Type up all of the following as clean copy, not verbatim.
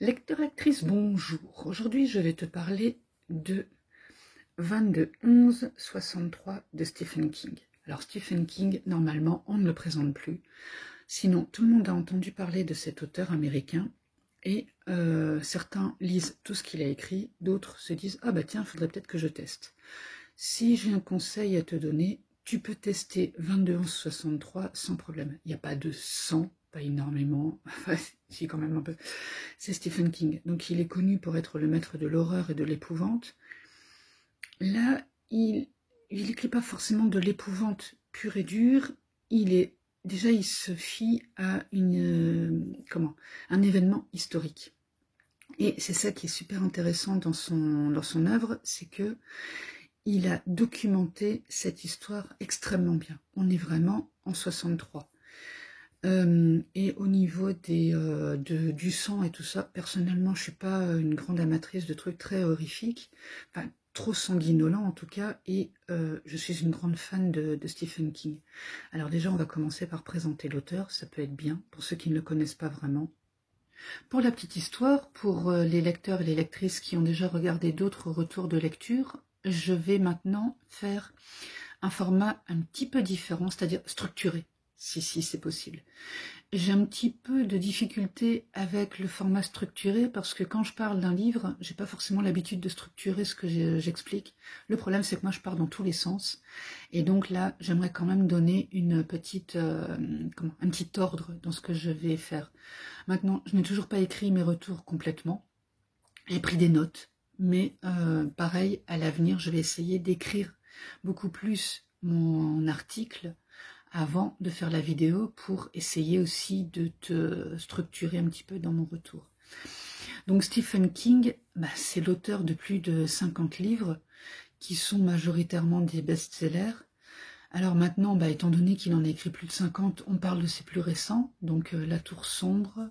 Lecteur, lectrice, bonjour. Aujourd'hui, je vais te parler de 22-11-63 de Stephen King. Alors, Stephen King, normalement, on ne le présente plus. Sinon, tout le monde a entendu parler de cet auteur américain et certains lisent tout ce qu'il a écrit, d'autres se disent « Ah bah tiens, il faudrait peut-être que je teste ». Si j'ai un conseil à te donner, tu peux tester 22-11-63 sans problème. Il n'y a pas de 100, pas énormément, enfin, si quand même un peu. C'est Stephen King. Donc il est connu pour être le maître de l'horreur et de l'épouvante. Là, il n'écrit pas forcément de l'épouvante pure et dure. Il se fie à un événement historique. Et c'est ça qui est super intéressant dans son œuvre, c'est que il a documenté cette histoire extrêmement bien. On est vraiment en 63. Et au niveau du sang et tout ça, personnellement, je suis pas une grande amatrice de trucs très horrifiques, enfin, trop sanguinolents en tout cas, et je suis une grande fan de Stephen King. Alors déjà, on va commencer par présenter l'auteur, ça peut être bien, pour ceux qui ne le connaissent pas vraiment. Pour la petite histoire, pour les lecteurs et les lectrices qui ont déjà regardé d'autres retours de lecture, je vais maintenant faire un format un petit peu différent, c'est-à-dire structuré, si c'est possible. J'ai un petit peu de difficulté avec le format structuré parce que quand je parle d'un livre, j'ai pas forcément l'habitude de structurer ce que j'explique. Le problème, c'est que moi, je pars dans tous les sens. Et donc là, j'aimerais quand même donner une petite, un petit ordre dans ce que je vais faire. Maintenant, je n'ai toujours pas écrit mes retours complètement. J'ai pris des notes. Mais pareil, à l'avenir, je vais essayer d'écrire beaucoup plus mon article avant de faire la vidéo pour essayer aussi de te structurer un petit peu dans mon retour. Donc Stephen King, c'est l'auteur de plus de 50 livres qui sont majoritairement des best-sellers. Alors maintenant, étant donné qu'il en a écrit plus de 50, on parle de ses plus récents, donc La Tour Sombre,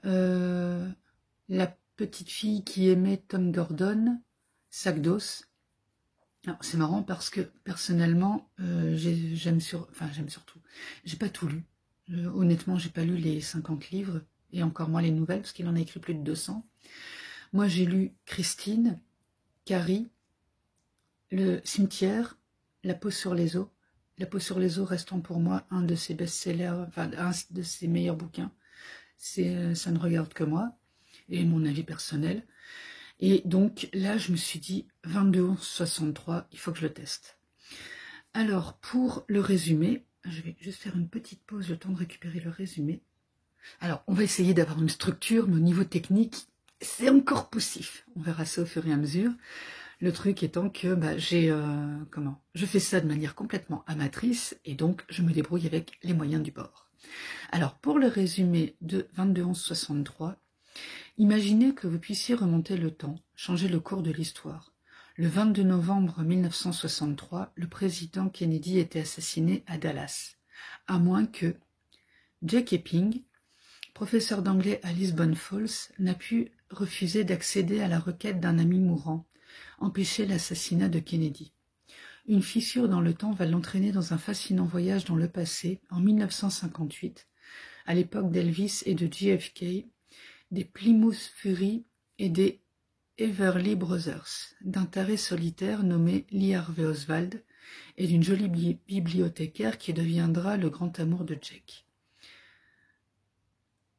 La petite fille qui aimait Tom Gordon, Sac d'os. C'est marrant parce que personnellement, j'aime surtout. J'ai pas tout lu. Honnêtement, j'ai pas lu les 50 livres et encore moins les nouvelles parce qu'il en a écrit plus de 200. Moi, j'ai lu Christine, Carrie, Le Cimetière, La peau sur les os. La peau sur les os restant pour moi un de ses best-sellers, enfin un de ses meilleurs bouquins. Ça ne regarde que moi et mon avis personnel. Et donc là, je me suis dit, 22-11-63, il faut que je le teste. Alors, pour le résumé, je vais juste faire une petite pause, le temps de récupérer le résumé. Alors, on va essayer d'avoir une structure, mais au niveau technique, c'est encore poussif. On verra ça au fur et à mesure. Le truc étant que je fais ça de manière complètement amatrice, et donc je me débrouille avec les moyens du bord. Alors, pour le résumé de 22-11-63, imaginez que vous puissiez remonter le temps, changer le cours de l'histoire. Le 22 novembre 1963, le président Kennedy était assassiné à Dallas, à moins que Jack Epping, professeur d'anglais à Lisbon Falls, n'a pu refuser d'accéder à la requête d'un ami mourant, empêcher l'assassinat de Kennedy. Une fissure dans le temps va l'entraîner dans un fascinant voyage dans le passé, en 1958, à l'époque d'Elvis et de JFK, des Plymouth Fury et des Everly Brothers, d'un taré solitaire nommé Lee Harvey Oswald et d'une jolie bibliothécaire qui deviendra le grand amour de Jack.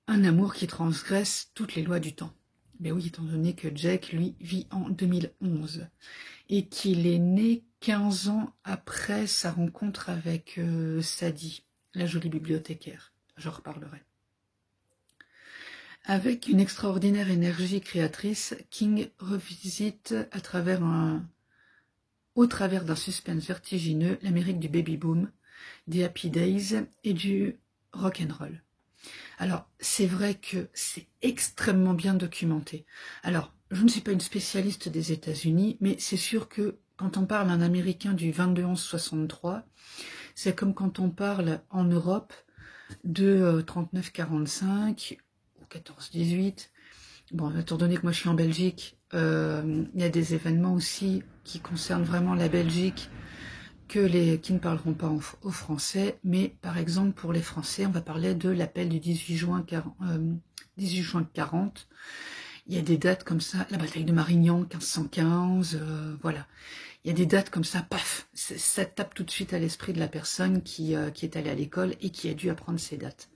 Un amour qui transgresse toutes les lois du temps. Mais oui, étant donné que Jack, lui, vit en 2011 et qu'il est né 15 ans après sa rencontre avec Sadie, la jolie bibliothécaire. J'en reparlerai. Avec une extraordinaire énergie créatrice, King revisite au travers d'un suspense vertigineux l'Amérique du baby-boom, des Happy Days et du rock'n'roll. Alors, c'est vrai que c'est extrêmement bien documenté. Alors, je ne suis pas une spécialiste des États-Unis, mais c'est sûr que quand on parle d'un Américain du 22-11-63, c'est comme quand on parle en Europe de 39-45 ou 14-18. Bon, étant donné que moi je suis en Belgique, il y a des événements aussi qui concernent vraiment la Belgique qui ne parleront pas au français, mais par exemple pour les Français, on va parler de l'appel du 18 juin 18 juin 40. Il y a des dates comme ça, la bataille de Marignan, 1515, voilà. Il y a des dates comme ça, paf, ça tape tout de suite à l'esprit de la personne qui est allée à l'école et qui a dû apprendre ces dates.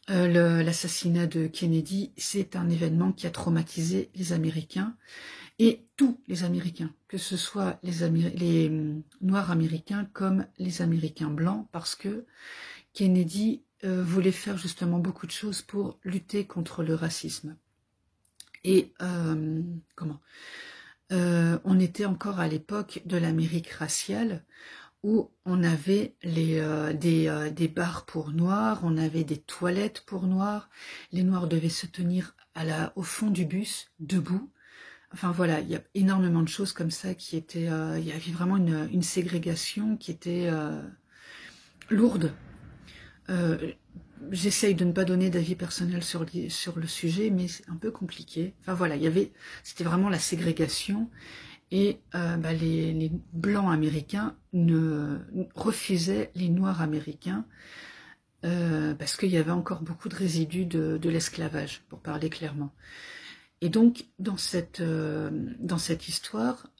L'assassinat de Kennedy, c'est un événement qui a traumatisé les Américains, et tous les Américains, que ce soit les Noirs américains comme les Américains blancs, parce que Kennedy voulait faire justement beaucoup de choses pour lutter contre le racisme. Et on était encore à l'époque de l'Amérique raciale, où on avait des bars pour noirs, on avait des toilettes pour noirs, les noirs devaient se tenir au fond du bus, debout. Enfin voilà, il y a énormément de choses comme ça qui étaient... il y avait vraiment une ségrégation qui était lourde. J'essaye de ne pas donner d'avis personnel sur le sujet, mais c'est un peu compliqué. Enfin voilà, c'était vraiment la ségrégation, et les blancs américains refusaient les noirs américains parce qu'il y avait encore beaucoup de résidus de l'esclavage, pour parler clairement. Et donc, dans cette histoire,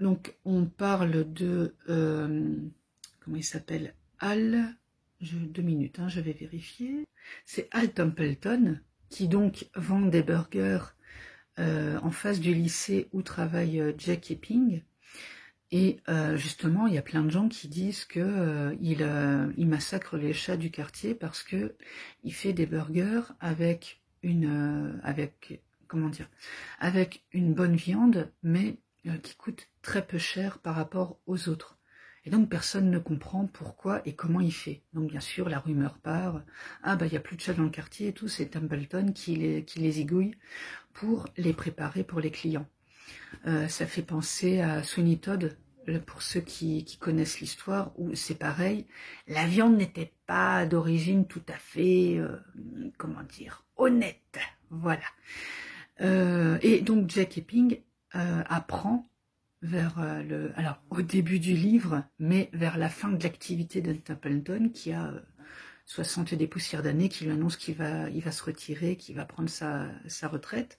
donc on parle de... comment il s'appelle? 2 minutes, je vais vérifier. C'est Al Templeton, qui donc vend des burgers en face du lycée où travaille Jack Epping. Et justement, il y a plein de gens qui disent que il massacre les chats du quartier parce que il fait des burgers avec avec une bonne viande, mais qui coûte très peu cher par rapport aux autres. Et donc personne ne comprend pourquoi et comment il fait. Donc bien sûr, la rumeur part, il n'y a plus de chats dans le quartier et tout, c'est Templeton qui les zigouille pour les préparer pour les clients. Ça fait penser à Sweeney Todd, pour ceux qui connaissent l'histoire, où c'est pareil, la viande n'était pas d'origine tout à fait, honnête, voilà. Et donc Jack Epping apprend alors au début du livre, mais vers la fin de l'activité de Templeton, qui a 60 et des poussières d'années, qui lui annonce qu'il va se retirer, qu'il va prendre sa retraite,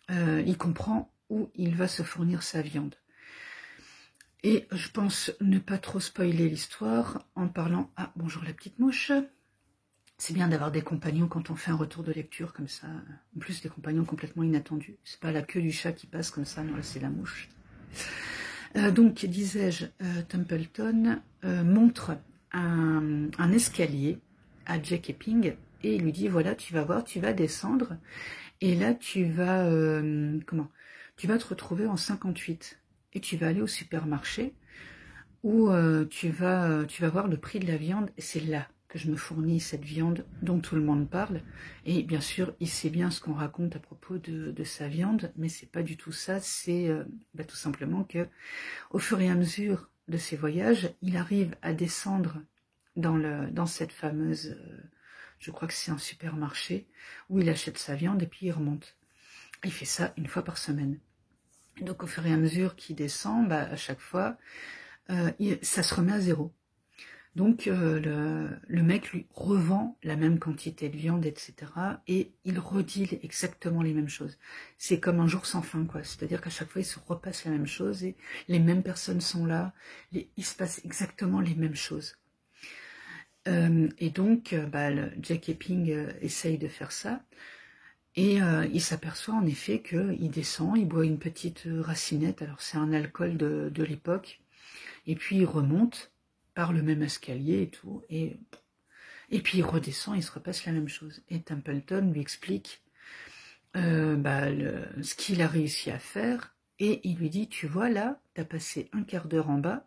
il comprend où il va se fournir sa viande. Et je pense ne pas trop spoiler l'histoire en parlant... Ah, bonjour la petite mouche. C'est bien d'avoir des compagnons quand on fait un retour de lecture comme ça. En plus, des compagnons complètement inattendus. C'est pas la queue du chat qui passe comme ça, non, là c'est la mouche. Donc, disais-je, Templeton montre un escalier à Jack Epping et il lui dit, voilà, tu vas voir, tu vas descendre et là, tu vas te retrouver en 58 et tu vas aller au supermarché où tu vas voir le prix de la viande et c'est là que je me fournis cette viande dont tout le monde parle. Et bien sûr, il sait bien ce qu'on raconte à propos de sa viande, mais c'est pas du tout ça. C'est tout simplement que, au fur et à mesure de ses voyages, il arrive à descendre dans cette fameuse, je crois que c'est un supermarché, où il achète sa viande et puis il remonte. Il fait ça une fois par semaine. Et donc, au fur et à mesure qu'il descend, à chaque fois, ça se remet à zéro. Donc le mec lui revend la même quantité de viande, etc. Et il redit exactement les mêmes choses. C'est comme un jour sans fin, quoi. C'est-à-dire qu'à chaque fois, il se repasse la même chose et les mêmes personnes sont là. Il se passe exactement les mêmes choses. Et donc, Jack Epping essaye de faire ça. Et il s'aperçoit en effet qu'il descend, il boit une petite racinette. Alors c'est un alcool de l'époque. Et puis il remonte par le même escalier et tout, et puis il redescend, il se repasse la même chose. Et Templeton lui explique ce qu'il a réussi à faire, et il lui dit, tu vois là, t'as passé un quart d'heure en bas,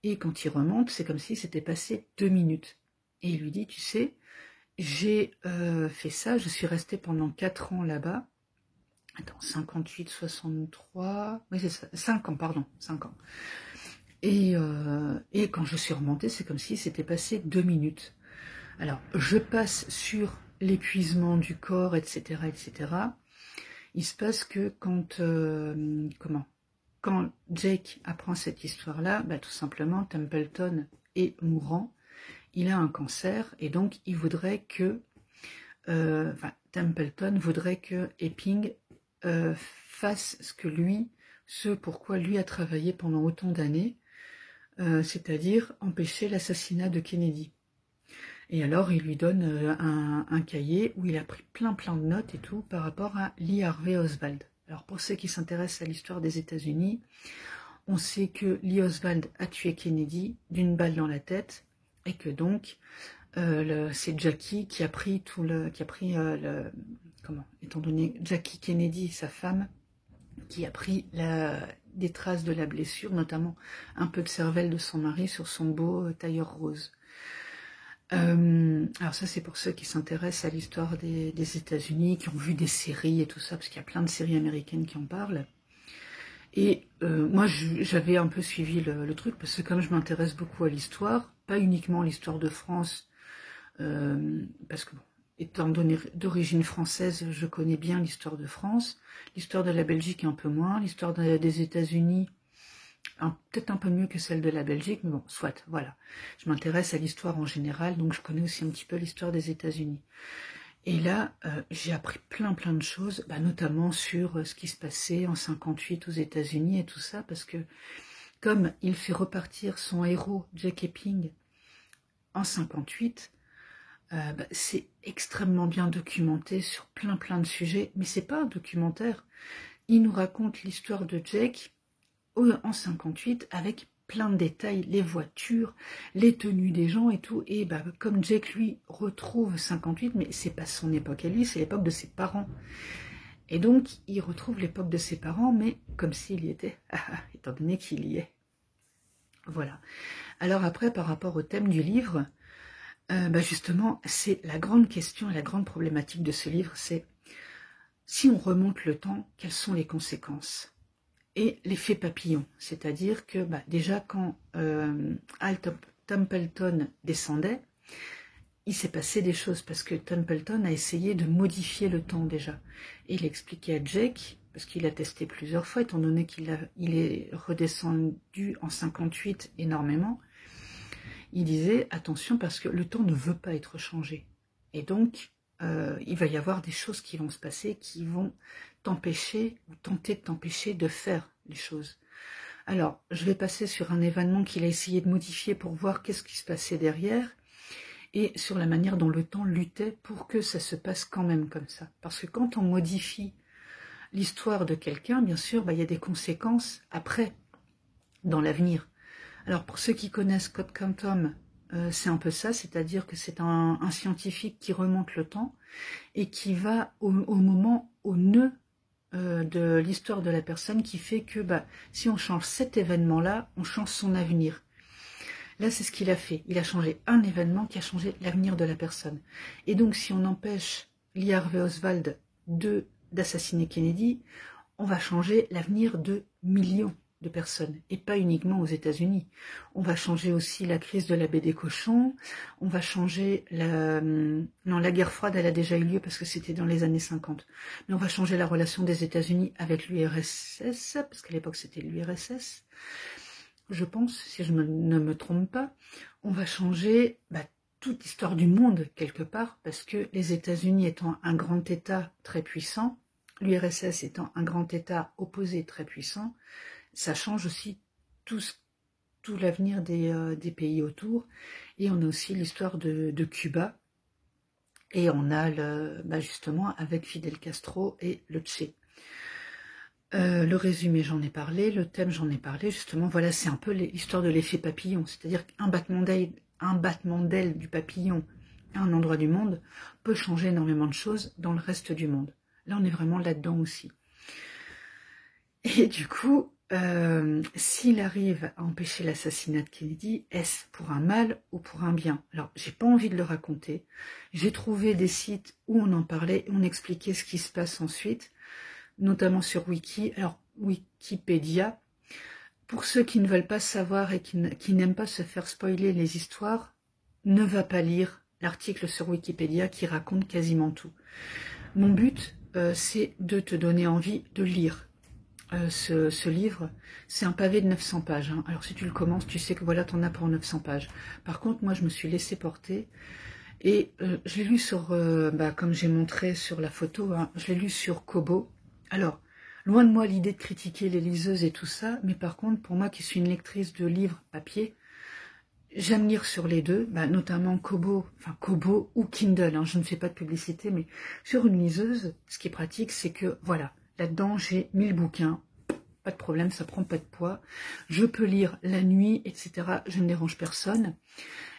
et quand il remonte, c'est comme si c'était passé 2 minutes. Et il lui dit, tu sais, j'ai fait ça, je suis resté pendant 4 ans là-bas, attends, 58, 63, oui c'est ça, 5 ans, pardon, 5 ans. Et quand je suis remontée, c'est comme si c'était passé 2 minutes. Alors, je passe sur l'épuisement du corps, etc., etc. Il se passe que quand Jake apprend cette histoire-là, tout simplement, Templeton est mourant, il a un cancer, et donc il voudrait que enfin, Templeton voudrait que Epping fasse ce pourquoi lui a travaillé pendant autant d'années, c'est-à-dire empêcher l'assassinat de Kennedy. Et alors il lui donne un cahier où il a pris plein de notes et tout par rapport à Lee Harvey Oswald. Alors pour ceux qui s'intéressent à l'histoire des États-Unis, on sait que Lee Oswald a tué Kennedy d'une balle dans la tête et que donc c'est Jackie qui a pris étant donné Jackie Kennedy, sa femme, qui a pris des traces de la blessure, notamment un peu de cervelle de son mari sur son beau tailleur rose. Alors ça c'est pour ceux qui s'intéressent à l'histoire des États-Unis, qui ont vu des séries et tout ça, parce qu'il y a plein de séries américaines qui en parlent. Et moi j'avais un peu suivi le truc, parce que comme je m'intéresse beaucoup à l'histoire, pas uniquement l'histoire de France, parce que bon, étant donné d'origine française, je connais bien l'histoire de France, l'histoire de la Belgique un peu moins, l'histoire des États-Unis peut-être un peu mieux que celle de la Belgique, mais bon, soit, voilà. Je m'intéresse à l'histoire en général, donc je connais aussi un petit peu l'histoire des États-Unis. Et là, j'ai appris plein de choses, notamment sur ce qui se passait en 58 aux États-Unis et tout ça, parce que comme il fait repartir son héros, Jack Epping, en 58, c'est extrêmement bien documenté sur plein de sujets, mais c'est pas un documentaire. Il nous raconte l'histoire de Jack en 58 avec plein de détails, les voitures, les tenues des gens et tout, et comme Jack lui retrouve 58, mais c'est pas son époque à lui, c'est l'époque de ses parents, et donc il retrouve l'époque de ses parents, mais comme s'il y était, étant donné qu'il y est. Voilà. Alors après, par rapport au thème du livre, justement, c'est la grande question, la grande problématique de ce livre, c'est si on remonte le temps, quelles sont les conséquences ? Et l'effet papillon, c'est-à-dire que déjà quand Al Templeton descendait, il s'est passé des choses parce que Templeton a essayé de modifier le temps déjà. Et il expliquait à Jake, parce qu'il a testé plusieurs fois, étant donné qu'il est redescendu en 58 énormément, il disait attention parce que le temps ne veut pas être changé. Et donc, il va y avoir des choses qui vont se passer qui vont t'empêcher ou tenter de t'empêcher de faire les choses. Alors, je vais passer sur un événement qu'il a essayé de modifier pour voir qu'est-ce qui se passait derrière et sur la manière dont le temps luttait pour que ça se passe quand même comme ça. Parce que quand on modifie l'histoire de quelqu'un, bien sûr, il y a des conséquences après, dans l'avenir. Alors, pour ceux qui connaissent Scott Quantum, c'est un peu ça, c'est-à-dire que c'est un scientifique qui remonte le temps et qui va au moment, au nœud de l'histoire de la personne qui fait que si on change cet événement-là, on change son avenir. Là, c'est ce qu'il a fait. Il a changé un événement qui a changé l'avenir de la personne. Et donc, si on empêche Lee Harvey Oswald d'assassiner Kennedy, on va changer l'avenir de millions de personnes, et pas uniquement aux États-Unis. On va changer aussi la crise de la baie des cochons, on va changer la guerre froide, elle a déjà eu lieu parce que c'était dans les années 50, mais on va changer la relation des États-Unis avec l'URSS, parce qu'à l'époque c'était l'URSS, je pense, si je ne me trompe pas. On va changer toute l'histoire du monde, quelque part, parce que les États-Unis étant un grand État très puissant, l'URSS étant un grand État opposé très puissant, ça change aussi tout l'avenir des pays autour. Et on a aussi l'histoire de Cuba. Et on a justement avec Fidel Castro et le Che. Le résumé, j'en ai parlé. Le thème, j'en ai parlé. Justement, voilà, c'est un peu l'histoire de l'effet papillon. C'est-à-dire qu'un battement d'aile du papillon à un endroit du monde peut changer énormément de choses dans le reste du monde. Là, on est vraiment là-dedans aussi. Et du coup, s'il arrive à empêcher l'assassinat de Kennedy, est-ce pour un mal ou pour un bien? Alors, j'ai pas envie de le raconter. J'ai trouvé des sites où on en parlait, où on expliquait ce qui se passe ensuite, notamment sur Wikipédia. Pour ceux qui ne veulent pas savoir et qui n'aiment pas se faire spoiler les histoires, ne va pas lire l'article sur Wikipédia qui raconte quasiment tout. Mon but, c'est de te donner envie de lire. Ce livre, c'est un pavé de 900 pages. Alors si tu le commences, tu sais que voilà, t'en as pour 900 pages. Par contre, moi, je me suis laissée porter Et je l'ai lu sur, comme j'ai montré sur la photo, hein, je l'ai lu sur Kobo. Alors, loin de moi l'idée de critiquer les liseuses et tout ça, mais par contre, pour moi qui suis une lectrice de livres papier, j'aime lire sur les deux, notamment Kobo, enfin Kobo ou Kindle, hein, je ne fais pas de publicité, mais sur une liseuse, ce qui est pratique, c'est que, voilà, là-dedans, j'ai 1000 bouquins, pas de problème, ça prend pas de poids, je peux lire la nuit, etc., je ne dérange personne,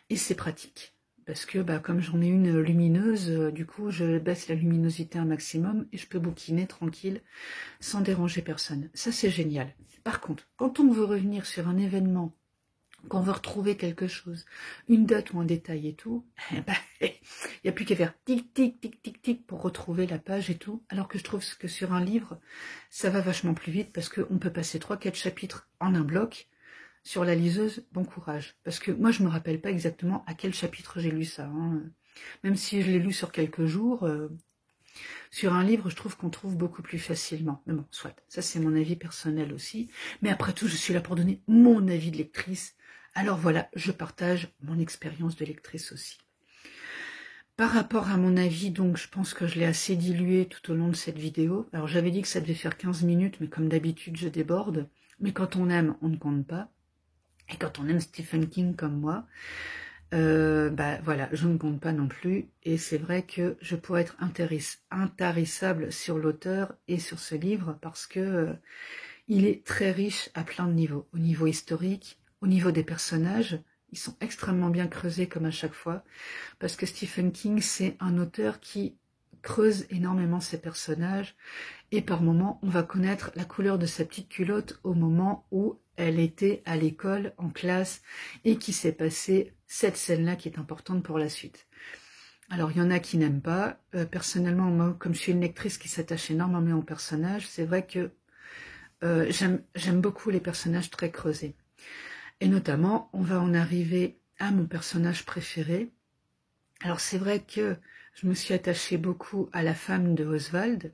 et c'est pratique. Parce que comme j'en ai une lumineuse, du coup je baisse la luminosité un maximum et je peux bouquiner tranquille sans déranger personne. Ça c'est génial. Par contre, quand on veut revenir sur un événement, qu'on veut retrouver quelque chose, une date ou un détail et tout, il n'y a plus qu'à faire tic tic tic tic tic pour retrouver la page et tout. Alors que je trouve que sur un livre, ça va vachement plus vite parce qu'on peut passer 3-4 chapitres en un bloc. Sur la liseuse, bon courage. Parce que moi, je me rappelle pas exactement à quel chapitre j'ai lu ça. Hein. Même si je l'ai lu sur quelques jours, sur un livre, je trouve qu'on trouve beaucoup plus facilement. Mais bon, soit. Ça, c'est mon avis personnel aussi. Mais après tout, je suis là pour donner mon avis de lectrice. Alors voilà, je partage mon expérience de lectrice aussi. Par rapport à mon avis, donc, je pense que je l'ai assez dilué tout au long de cette vidéo. Alors, j'avais dit que ça devait faire 15 minutes, mais comme d'habitude, je déborde. Mais quand on aime, on ne compte pas. Et quand on aime Stephen King comme moi, voilà, je ne compte pas non plus. Et c'est vrai que je pourrais être intarissable sur l'auteur et sur ce livre parce que il est très riche à plein de niveaux. Au niveau historique, au niveau des personnages, ils sont extrêmement bien creusés comme à chaque fois. Parce que Stephen King, c'est un auteur qui creuse énormément ses personnages. Et par moments, on va connaître la couleur de sa petite culotte au moment où elle était à l'école, en classe, et qui s'est passé cette scène-là qui est importante pour la suite. Alors, il y en a qui n'aiment pas. Personnellement, moi, comme je suis une lectrice qui s'attache énormément aux personnages, c'est vrai que j'aime beaucoup les personnages très creusés. Et notamment, on va en arriver à mon personnage préféré. Alors, c'est vrai que je me suis attachée beaucoup à la femme de Oswald.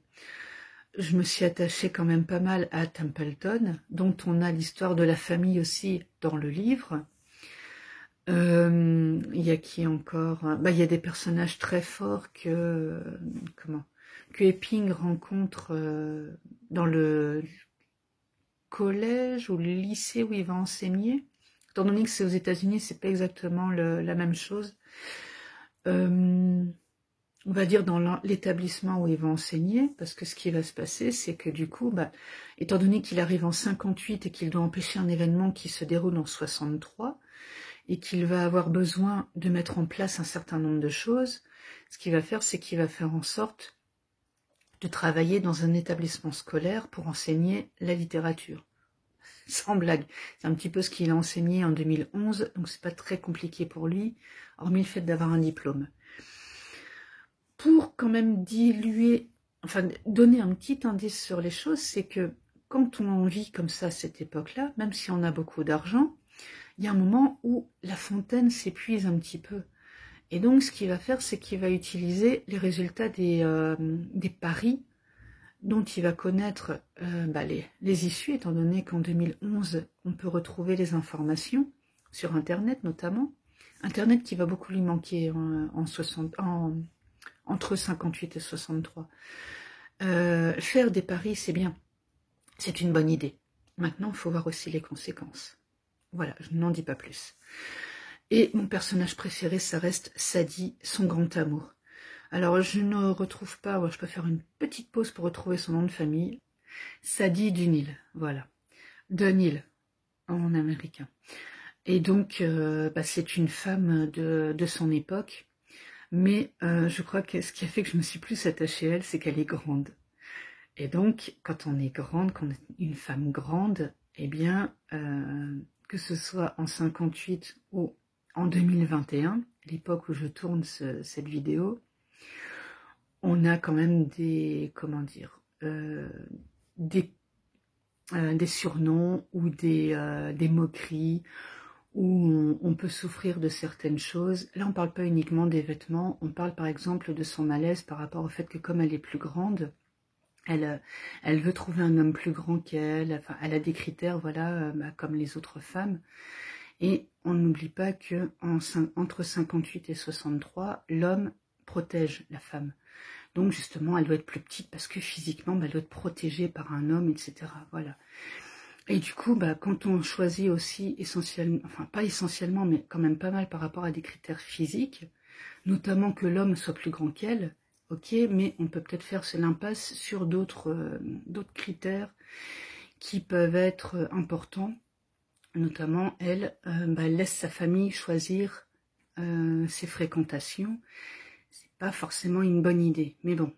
Je me suis attachée quand même pas mal à Templeton, dont on a l'histoire de la famille aussi dans le livre. Il y a qui encore? Il y a des personnages très forts que Epping rencontre dans le collège ou le lycée où il va enseigner. Étant donné que c'est aux États-Unis, c'est pas exactement la même chose. On va dire dans l'établissement où il va enseigner, parce que ce qui va se passer, c'est que du coup, étant donné qu'il arrive en 58 et qu'il doit empêcher un événement qui se déroule en 63, et qu'il va avoir besoin de mettre en place un certain nombre de choses, ce qu'il va faire, c'est qu'il va faire en sorte de travailler dans un établissement scolaire pour enseigner la littérature. Sans blague, c'est un petit peu ce qu'il a enseigné en 2011, donc c'est pas très compliqué pour lui, hormis le fait d'avoir un diplôme. Pour quand même donner un petit indice sur les choses, c'est que quand on vit comme ça à cette époque-là, même si on a beaucoup d'argent, il y a un moment où la fontaine s'épuise un petit peu. Et donc, ce qu'il va faire, c'est qu'il va utiliser les résultats des paris dont il va connaître les issues, étant donné qu'en 2011, on peut retrouver les informations sur Internet notamment. Internet qui va beaucoup lui manquer entre 58 et 63. Faire des paris, c'est bien. C'est une bonne idée. Maintenant, il faut voir aussi les conséquences. Voilà, je n'en dis pas plus. Et mon personnage préféré, ça reste Sadie, son grand amour. Alors, je ne retrouve pas, je peux faire une petite pause pour retrouver son nom de famille. Sadie Dunhill, voilà. Dunhill, en américain. Et donc, c'est une femme de son époque. Mais je crois que ce qui a fait que je me suis plus attachée à elle, c'est qu'elle est grande. Et donc, quand on est grande, quand on est une femme grande, eh bien, que ce soit en 58 ou en 2021, l'époque où je tourne cette vidéo, on a quand même des surnoms ou des moqueries, où on peut souffrir de certaines choses. Là, on ne parle pas uniquement des vêtements, on parle par exemple de son malaise par rapport au fait que comme elle est plus grande, elle veut trouver un homme plus grand qu'elle, enfin, elle a des critères, voilà, comme les autres femmes. Et on n'oublie pas que entre 58 et 63, l'homme protège la femme. Donc justement, elle doit être plus petite parce que physiquement, elle doit être protégée par un homme, etc. Voilà. Et du coup, quand on choisit aussi essentiellement, enfin pas essentiellement, mais quand même pas mal par rapport à des critères physiques, notamment que l'homme soit plus grand qu'elle, ok, mais on peut peut-être faire l'impasse sur d'autres critères qui peuvent être importants. Notamment, elle laisse sa famille choisir ses fréquentations. C'est pas forcément une bonne idée, mais bon,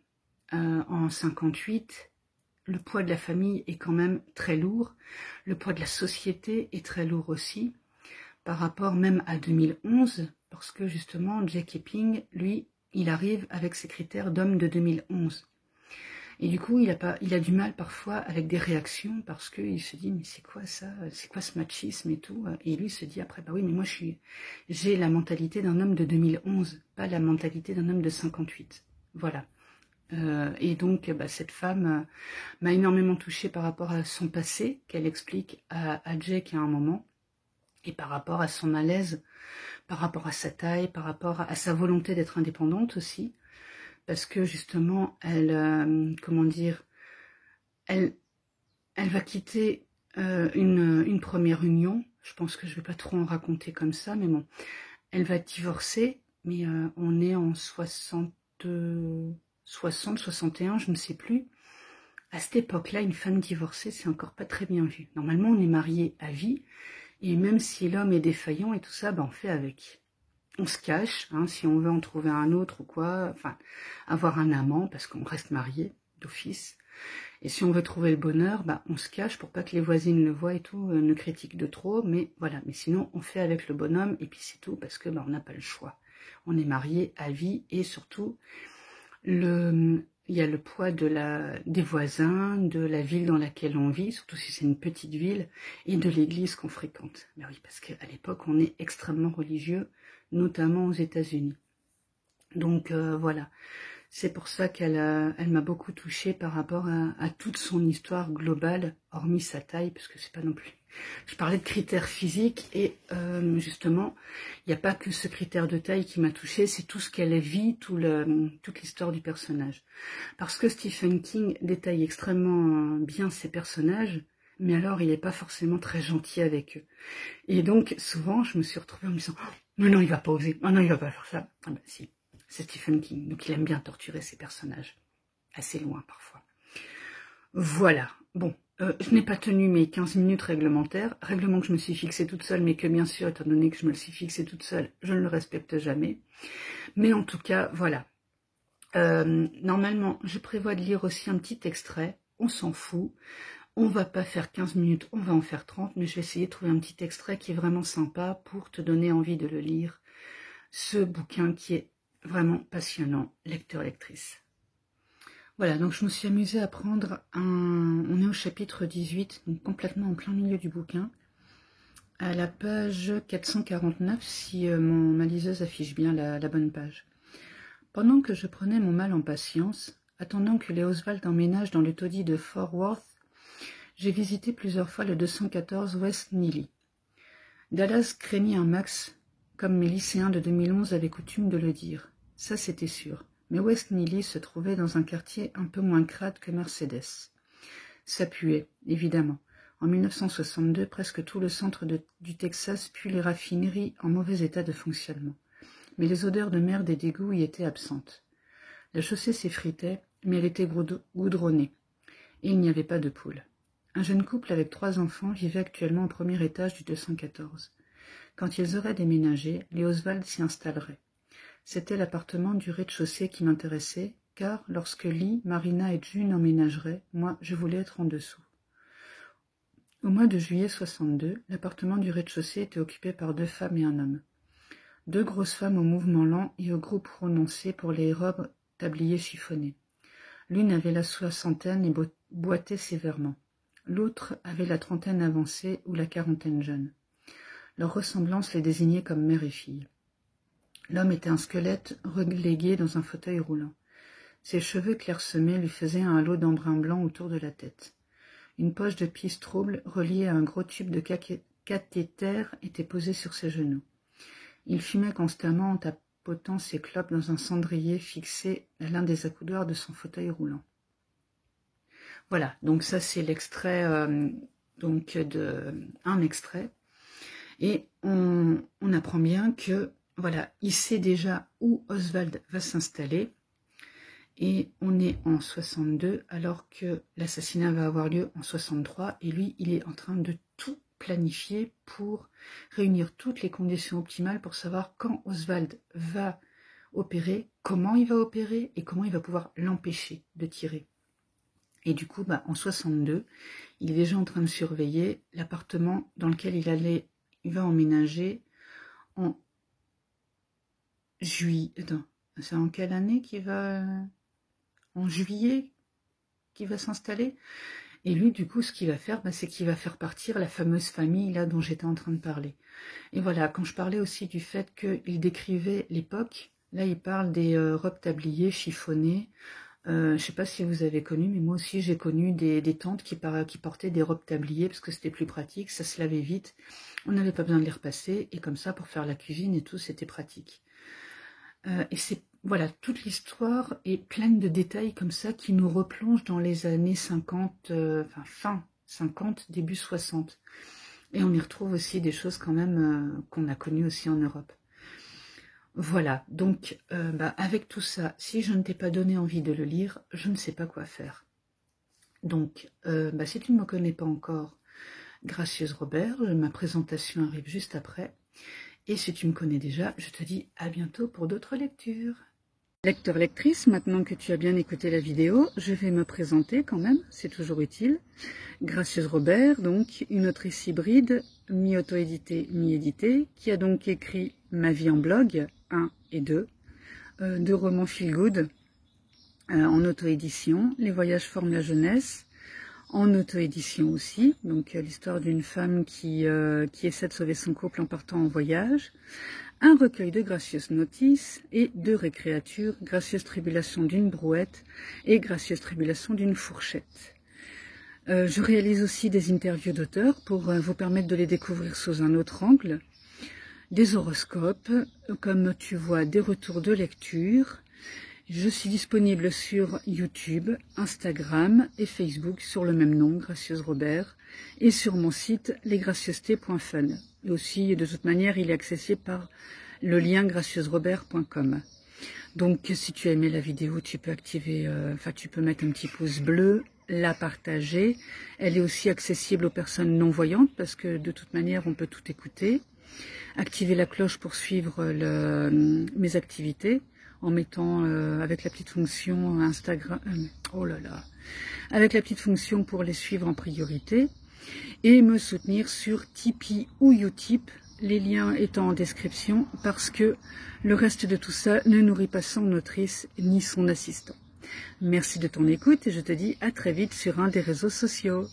en 58, le poids de la famille est quand même très lourd, le poids de la société est très lourd aussi, par rapport même à 2011, parce que justement, Jack Epping, lui, il arrive avec ses critères d'homme de 2011. Et du coup, il a du mal parfois avec des réactions, parce qu'il se dit, mais c'est quoi ça? C'est quoi ce machisme et tout? Et lui se dit après, bah oui, mais moi j'ai la mentalité d'un homme de 2011, pas la mentalité d'un homme de 58. Voilà. Et donc, cette femme m'a énormément touchée par rapport à son passé, qu'elle explique à Jack à un moment, et par rapport à son malaise, par rapport à sa taille, par rapport à sa volonté d'être indépendante aussi, parce que justement, elle, comment dire, elle va quitter une première union. Je pense que je ne vais pas trop en raconter comme ça, mais bon, elle va divorcer, mais on est en 60, 61, je ne sais plus. À cette époque-là, une femme divorcée, c'est encore pas très bien vu. Normalement, on est marié à vie, et même si l'homme est défaillant et tout ça, on fait avec. On se cache, hein, si on veut en trouver un autre ou quoi, enfin, avoir un amant, parce qu'on reste marié d'office. Et si on veut trouver le bonheur, on se cache pour pas que les voisines le voient et tout, ne critiquent de trop, mais voilà. Mais sinon, on fait avec le bonhomme, et puis c'est tout, parce que on n'a pas le choix. On est marié à vie, et surtout, il y a le poids des voisins, de la ville dans laquelle on vit, surtout si c'est une petite ville, et de l'église qu'on fréquente. Ben oui, parce qu'à l'époque, on est extrêmement religieux, notamment aux États-Unis. Donc voilà, c'est pour ça elle m'a beaucoup touchée par rapport à toute son histoire globale, hormis sa taille, parce que c'est pas non plus... Je parlais de critères physiques, et justement, il n'y a pas que ce critère de taille qui m'a touchée, c'est tout ce qu'elle vit, toute l'histoire du personnage. Parce que Stephen King détaille extrêmement bien ses personnages, mais alors il n'est pas forcément très gentil avec eux. Et donc, souvent, je me suis retrouvée en me disant oh, « Mais non, il va pas oser, oh non, il va pas faire ça. » Ah ben si, c'est Stephen King, donc il aime bien torturer ses personnages. Assez loin, parfois. Voilà, bon, je n'ai pas tenu mes 15 minutes réglementaires, règlement que je me suis fixé toute seule, mais que bien sûr, étant donné que je me le suis fixé toute seule, je ne le respecte jamais. Mais en tout cas, voilà. Normalement, je prévois de lire aussi un petit extrait, on s'en fout. On va pas faire 15 minutes, on va en faire 30, mais je vais essayer de trouver un petit extrait qui est vraiment sympa pour te donner envie de le lire. Ce bouquin qui est vraiment passionnant, lecteur-lectrice. Voilà, donc je me suis amusée à prendre on est au chapitre 18, donc complètement en plein milieu du bouquin, à la page 449, si ma liseuse affiche bien la bonne page. Pendant que je prenais mon mal en patience, attendant que les Oswald emménagent dans le taudis de Fort Worth, j'ai visité plusieurs fois le 214 West Neely. Dallas craignait un max, comme mes lycéens de 2011 avaient coutume de le dire. Ça, c'était sûr. Mais West Neely se trouvait dans un quartier un peu moins crade que Mercedes. Ça puait, évidemment. En 1962, presque tout le centre du Texas put les raffineries en mauvais état de fonctionnement. Mais les odeurs de merde et d'égout y étaient absentes. La chaussée s'effritait, mais elle était goudronnée. Et il n'y avait pas de poules. Un jeune couple avec 3 enfants vivait actuellement au premier étage du 214. Quand ils auraient déménagé, les Oswald s'y installeraient. C'était l'appartement du rez-de-chaussée qui m'intéressait, car lorsque Lee, Marina et June emménageraient, moi, je voulais être en dessous. Au mois de juillet 62, l'appartement du rez-de-chaussée était occupé par 2 femmes et un homme. 2 grosses femmes au mouvement lent et au gros prononcé pour les robes tablier chiffonnées. L'une avait la 60aine et boitait sévèrement. L'autre avait la 30aine avancée ou la 40aine jeune. Leur ressemblance les désignait comme mère et fille. L'homme était un squelette relégué dans un fauteuil roulant. Ses cheveux clairsemés lui faisaient un halo d'embrun blanc autour de la tête. Une poche de pisse trouble reliée à un gros tube de cathéter était posé sur ses genoux. Il fumait constamment en tapotant ses clopes dans un cendrier fixé à l'un des accoudoirs de son fauteuil roulant. Voilà, donc ça c'est l'extrait, un extrait. Et on apprend bien que, voilà, il sait déjà où Oswald va s'installer. Et on est en 62, alors que l'assassinat va avoir lieu en 63. Et lui, il est en train de tout planifier pour réunir toutes les conditions optimales pour savoir quand Oswald va opérer, comment il va opérer et comment il va pouvoir l'empêcher de tirer. Et du coup, en 62, il est déjà en train de surveiller l'appartement dans lequel il va emménager en juillet. Attends, c'est en quelle année qu'il va... En juillet qu'il va s'installer. Et lui, du coup, ce qu'il va faire, c'est qu'il va faire partir la fameuse famille là dont j'étais en train de parler. Et voilà, quand je parlais aussi du fait qu'il décrivait l'époque, là, il parle des robes tabliées chiffonnées. Je ne sais pas si vous avez connu, mais moi aussi j'ai connu des tantes qui portaient des robes tabliées parce que c'était plus pratique, ça se lavait vite, on n'avait pas besoin de les repasser, et comme ça pour faire la cuisine et tout, c'était pratique. Et c'est, voilà, toute l'histoire est pleine de détails comme ça qui nous replongent dans les années 50, fin 50, début 60. Et on y retrouve aussi des choses quand même qu'on a connues aussi en Europe. Voilà, donc avec tout ça, si je ne t'ai pas donné envie de le lire, je ne sais pas quoi faire. Donc, si tu ne me connais pas encore, Gracieuse Robert, ma présentation arrive juste après. Et si tu me connais déjà, je te dis à bientôt pour d'autres lectures. Lecteur, lectrice, maintenant que tu as bien écouté la vidéo, je vais me présenter quand même, c'est toujours utile. Gracieuse Robert, donc une autrice hybride, mi-auto-éditée, mi-éditée, qui a donc écrit Ma vie en blog, 1 et 2, deux romans feel good, en auto-édition, Les voyages forment la jeunesse, en auto-édition aussi, donc l'histoire d'une femme qui essaie de sauver son couple en partant en voyage, un recueil de gracieuses notices et deux récréatures, Gracieuse tribulation d'une brouette et Gracieuse tribulation d'une fourchette. Je réalise aussi des interviews d'auteurs pour vous permettre de les découvrir sous un autre angle, des horoscopes, comme tu vois, des retours de lecture. Je suis disponible sur YouTube, Instagram et Facebook sur le même nom, Gracieuse Robert, et sur mon site lesgracieusetés.fun. Et aussi, de toute manière, il est accessible par le lien gracieusrobert.com. Donc, si tu as aimé la vidéo, tu peux activer, tu peux mettre un petit pouce bleu, la partager. Elle est aussi accessible aux personnes non-voyantes parce que de toute manière, on peut tout écouter. Activer la cloche pour suivre mes activités en mettant avec la petite fonction Instagram, avec la petite fonction pour les suivre en priorité, et me soutenir sur Tipeee ou Utip, les liens étant en description, parce que le reste de tout ça ne nourrit pas son autrice ni son assistant. Merci de ton écoute et je te dis à très vite sur un des réseaux sociaux.